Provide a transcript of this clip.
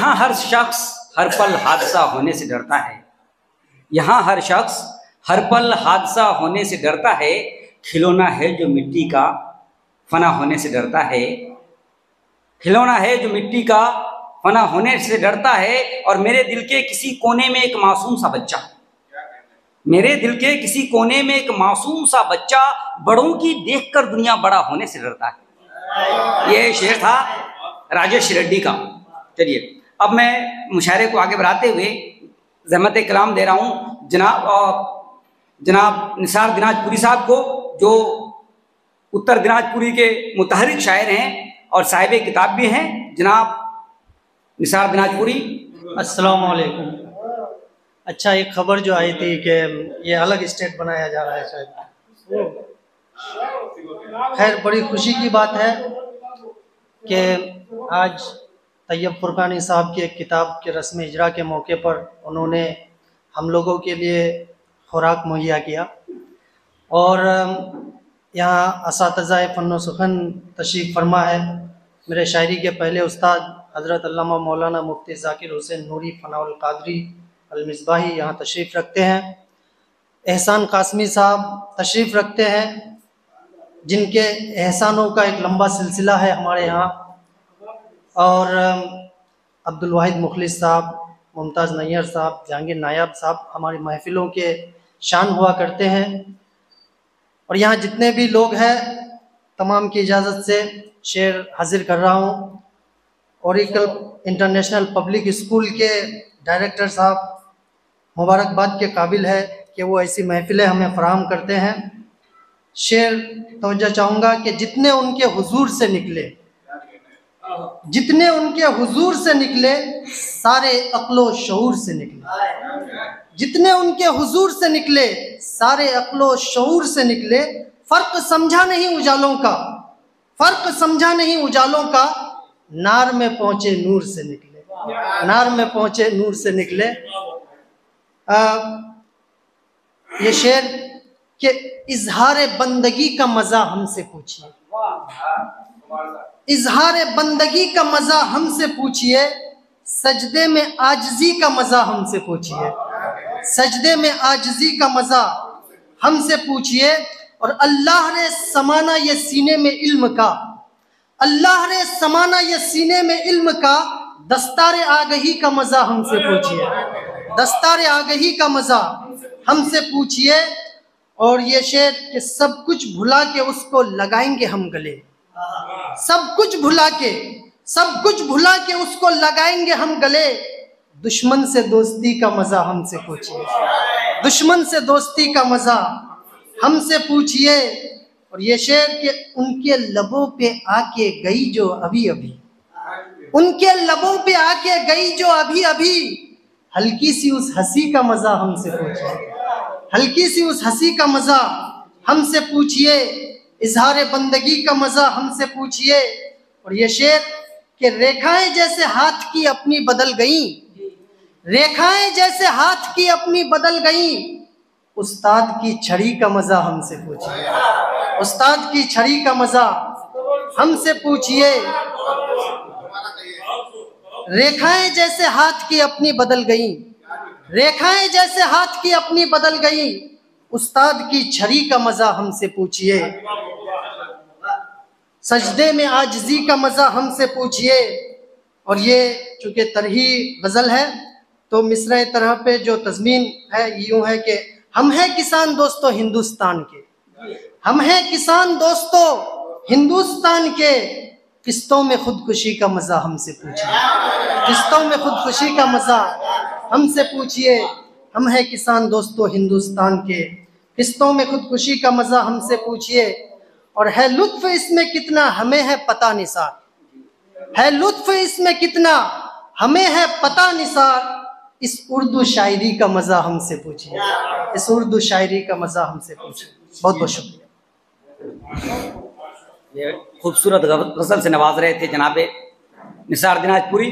यहाँ हर शख्स हर पल हादसा होने से डरता है। यहाँ हर शख्स हर पल हादसा होने से डरता है। खिलौना है जो मिट्टी का फना होने से डरता है। खिलौना है जो मिट्टी का फना होने से डरता है। और मेरे दिल के किसी कोने में एक मासूम सा बच्चा, मेरे दिल के किसी कोने में एक मासूम सा बच्चा बड़ों की देखकर दुनिया बड़ा होने से डरता है। ये शेर था राजेश रेड्डी का। चलिए अब मैं मुशायरे को आगे बढ़ाते हुए ज़हमत कलाम दे रहा हूँ जनाब निसार दिनाजपुरी साहब को, जो उत्तर दिनाजपुरी के मुतहरिक शायर हैं और साहिब किताब भी हैं। जनाब निसार दिनाजपुरी। अस्सलाम वालेकुम। अच्छा, एक खबर जो आई थी कि ये अलग स्टेट बनाया जा रहा है शायद। खैर, बड़ी खुशी की बात है कि आज तैयब फुरकानी साहब की एक किताब के रस्म इजरा के मौके पर उन्होंने हम लोगों के लिए खुराक मुहैया किया। और यहाँ असातिज़ा फ़न व सुख़न तशरीफ़ फरमा है। मेरे शायरी के पहले उस्ताद हज़रत अल्लामा मौलाना मुफ्ती ज़ाकिर हुसैन नूरी फ़नाउल क़ादरी अल-मिसबाही यहाँ तशरीफ़ रखते हैं। एहसान कासमी साहब तशरीफ़ रखते हैं, जिनके एहसानों का एक लंबा सिलसिला है हमारे यहाँ। और अब्दुल वाहिद मुखलिस साहब, मुमताज़ नैयर साहब, जहांगीर नायाब साहब हमारी महफ़िलों के शान हुआ करते हैं। और यहाँ जितने भी लोग हैं, तमाम की इजाज़त से शेर हाजिर कर रहा हूँ। ओरिकल इंटरनेशनल पब्लिक स्कूल के डायरेक्टर साहब मुबारकबाद के काबिल है कि वो ऐसी महफ़िलें हमें फ़राहम करते हैं। शेर तवज्जो चाहूँगा कि जितने उनके हुजूर से निकले, जितने उनके हुजूर से निकले, सारे अक्लो शऊर से निकले। जितने उनके हुजूर से निकले, सारे अक्लो शऊर से निकले। फ़र्क समझा नहीं उजालों का, फ़र्क समझा नहीं उजालों का, नार में पहुँचे नूर से निकले, नार में पहुँचे नूर से निकले। ये शेर के इजहार बंदगी का मज़ा हमसे पूछिए, इजहार बंदगी का मज़ा हमसे पूछिए, सजदे में आजिज़ी का मज़ा हमसे पूछिए, सजदे में आजिज़ी का मज़ा हमसे पूछिए। और अल्लाह ने समाना ये सीने में इल्म का, अल्लाह ने समाना ये सीने में इल्म का, दस्तारे आगही का मज़ा हमसे पूछिए, दस्तारे आगही का मज़ा हमसे पूछिए। और ये शेर कि सब कुछ भुला के उसको लगाएंगे हम गले, सब कुछ भुला के, सब कुछ भुला के उसको लगाएंगे हम गले। दुश्मन से दोस्ती का मज़ा हमसे पूछिए, दुश्मन से दोस्ती का मज़ा हमसे पूछिए। और ये शेर के उनके लबों पे आके गई जो अभी अभी, उनके लबों पे आके गई जो अभी अभी, हल्की सी उस हंसी का मज़ा हमसे पूछिए, हल्की सी उस हंसी का मज़ा हमसे पूछिए, इजहार बंदगी का मज़ा हमसे पूछिए। और ये शेर के रेखाएं जैसे हाथ की अपनी बदल गई, रेखाएं जैसे हाथ की अपनी बदल गई, उस्ताद की छड़ी का मज़ा हमसे पूछिए, उस्ताद की छड़ी का मज़ा हमसे पूछिए। रेखाएं जैसे हाथ की अपनी बदल गई, रेखाएं जैसे हाथ की अपनी बदल गई, उस्ताद की छड़ी का मज़ा हमसे पूछिए। सजदे में आजिज़ी का मज़ा हमसे पूछिए। और ये चूँकि तरही गज़ल है तो मिसरे तरह पे जो तज़मीन है यूँ है कि हम हैं किसान दोस्तों हिंदुस्तान के, हम हैं किसान दोस्तों हिंदुस्तान के, किस्तों में खुदकुशी का मज़ा हमसे पूछिए, किस्तों में खुदकुशी का मज़ा हमसे पूछिए। हम हैं किसान दोस्तों हिंदुस्तान के, किस्तों में खुदकुशी का मज़ा हमसे पूछिए। और है लुत्फ़ इसमें कितना हमें है पता निसार, है लुत्फ़ इसमें कितना हमें है पता निसार, इस उर्दू शायरी का मज़ा हमसे पूछिए, इस उर्दू शायरी का मज़ा हमसे पूछिए। बहुत बहुत शुक्रिया। ये खूबसूरत गज़ल से नवाज रहे थे जनाब निसार दिनाजपुरी।